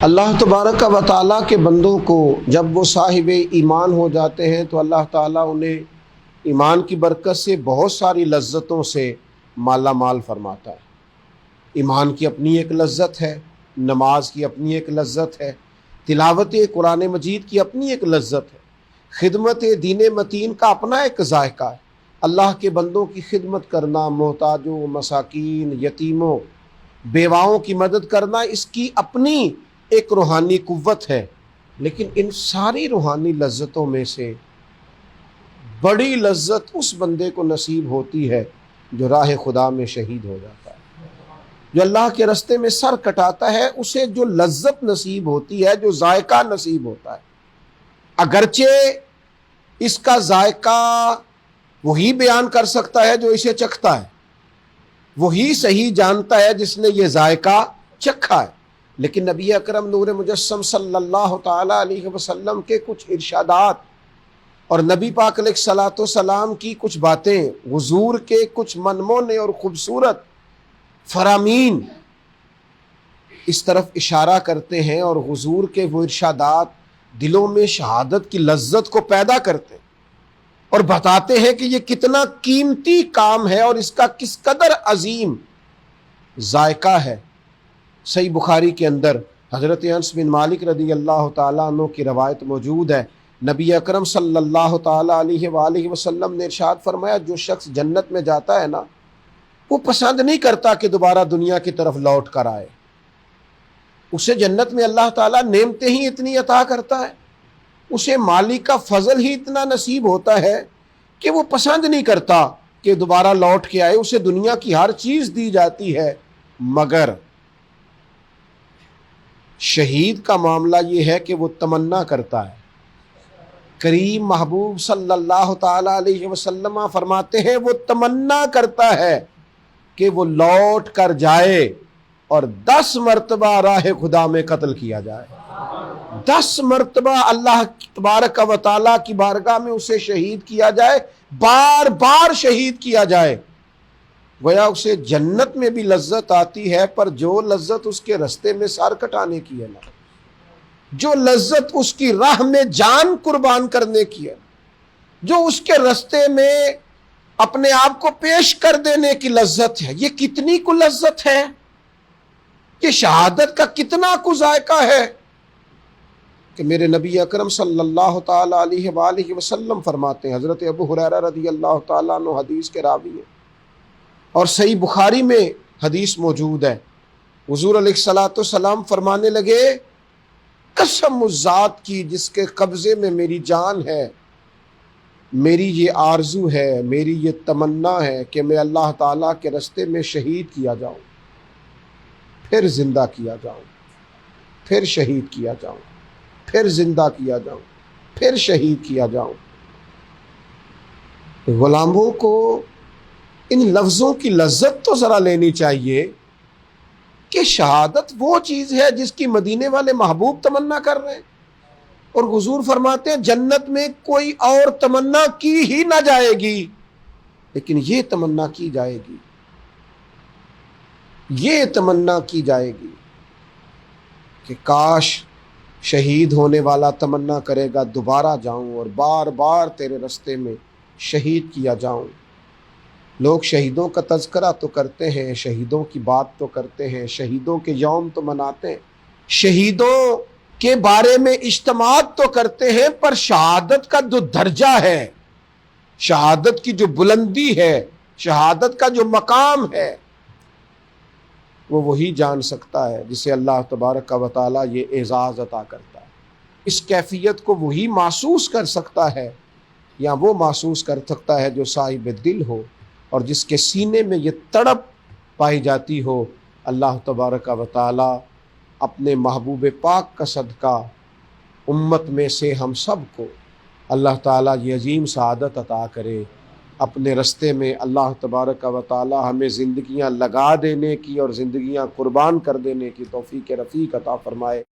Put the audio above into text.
اللہ تبارک و تعالیٰ کے بندوں کو جب وہ صاحب ایمان ہو جاتے ہیں تو اللہ تعالیٰ انہیں ایمان کی برکت سے بہت ساری لذتوں سے مالا مال فرماتا ہے۔ ایمان کی اپنی ایک لذت ہے، نماز کی اپنی ایک لذت ہے، تلاوت قرآن مجید کی اپنی ایک لذت ہے، خدمت دین متین کا اپنا ایک ذائقہ ہے۔ اللہ کے بندوں کی خدمت کرنا، محتاجوں، مساکین، یتیموں، بیواؤں کی مدد کرنا، اس کی اپنی ایک روحانی قوت ہے۔ لیکن ان ساری روحانی لذتوں میں سے بڑی لذت اس بندے کو نصیب ہوتی ہے جو راہ خدا میں شہید ہو جاتا ہے، جو اللہ کے راستے میں سر کٹاتا ہے۔ اسے جو لذت نصیب ہوتی ہے، جو ذائقہ نصیب ہوتا ہے، اگرچہ اس کا ذائقہ وہی بیان کر سکتا ہے جو اسے چکھتا ہے، وہی صحیح جانتا ہے جس نے یہ ذائقہ چکھا ہے، لیکن نبی اکرم نور مجسم صلی اللہ تعالی علیہ وسلم کے کچھ ارشادات اور نبی پاک علیہ الصلوۃ والسلام کی کچھ باتیں، حضور کے کچھ منمونے اور خوبصورت فرامین اس طرف اشارہ کرتے ہیں، اور حضور کے وہ ارشادات دلوں میں شہادت کی لذت کو پیدا کرتے ہیں اور بتاتے ہیں کہ یہ کتنا قیمتی کام ہے اور اس کا کس قدر عظیم ذائقہ ہے۔ صحیح بخاری کے اندر حضرت انس بن مالک رضی اللہ تعالیٰ عنہ کی روایت موجود ہے۔ نبی اکرم صلی اللہ تعالیٰ علیہ وآلہ وسلم نے ارشاد فرمایا، جو شخص جنت میں جاتا ہے نا، وہ پسند نہیں کرتا کہ دوبارہ دنیا کی طرف لوٹ کر آئے۔ اسے جنت میں اللہ تعالیٰ نعمتیں ہی اتنی عطا کرتا ہے، اسے مالک کا فضل ہی اتنا نصیب ہوتا ہے کہ وہ پسند نہیں کرتا کہ دوبارہ لوٹ کے آئے۔ اسے دنیا کی ہر چیز دی جاتی ہے، مگر شہید کا معاملہ یہ ہے کہ وہ تمنا کرتا ہے۔ کریم محبوب صلی اللہ تعالی علیہ وسلم فرماتے ہیں، وہ تمنا کرتا ہے کہ وہ لوٹ کر جائے اور 10 مرتبہ راہ خدا میں قتل کیا جائے، 10 مرتبہ اللہ تبارک و تعالیٰ کی بارگاہ میں اسے شہید کیا جائے، بار بار شہید کیا جائے۔ گویا اسے جنت میں بھی لذت آتی ہے، پر جو لذت اس کے رستے میں سر کٹانے کی ہے نا، جو لذت اس کی راہ میں جان قربان کرنے کی ہے، جو اس کے رستے میں اپنے آپ کو پیش کر دینے کی لذت ہے، یہ کتنی کو لذت ہے، یہ شہادت کا کتنا کو ذائقہ ہے کہ میرے نبی اکرم صلی اللہ تعالی علیہ وآلہ وسلم فرماتے ہیں، حضرت ابو ہریرہ رضی اللہ تعالیٰ عنہ حدیث کے راوی ہیں اور صحیح بخاری میں حدیث موجود ہے، حضور علیہ الصلوۃ والسلام فرمانے لگے، قسم اس ذات کی جس کے قبضے میں میری جان ہے، میری یہ آرزو ہے، میری یہ تمنا ہے کہ میں اللہ تعالیٰ کے راستے میں شہید کیا جاؤں، پھر زندہ کیا جاؤں، پھر شہید کیا جاؤں، پھر زندہ کیا جاؤں، پھر شہید کیا جاؤں۔ غلاموں کو ان لفظوں کی لذت تو ذرا لینی چاہیے کہ شہادت وہ چیز ہے جس کی مدینے والے محبوب تمنا کر رہے ہیں، اور حضور فرماتے ہیں جنت میں کوئی اور تمنا کی ہی نہ جائے گی، لیکن یہ تمنا کی جائے گی، یہ تمنا کی جائے گی کہ کاش شہید ہونے والا تمنا کرے گا دوبارہ جاؤں اور بار بار تیرے راستے میں شہید کیا جاؤں۔ لوگ شہیدوں کا تذکرہ تو کرتے ہیں، شہیدوں کی بات تو کرتے ہیں، شہیدوں کے یوم تو مناتے ہیں، شہیدوں کے بارے میں اجتماعات تو کرتے ہیں، پر شہادت کا جو درجہ ہے، شہادت کی جو بلندی ہے، شہادت کا جو مقام ہے، وہ وہی جان سکتا ہے جسے اللہ تبارک و تعالیٰ یہ اعزاز عطا کرتا ہے۔ اس کیفیت کو وہی محسوس کر سکتا ہے، یا وہ محسوس کر سکتا ہے جو صاحب دل ہو اور جس کے سینے میں یہ تڑپ پائی جاتی ہو۔ اللہ تبارک و تعالیٰ اپنے محبوب پاک کا صدقہ امت میں سے ہم سب کو اللہ تعالیٰ یہ عظیم سعادت عطا کرے۔ اپنے رستے میں اللہ تبارک و تعالیٰ ہمیں زندگیاں لگا دینے کی اور زندگیاں قربان کر دینے کی توفیق رفیق عطا فرمائے۔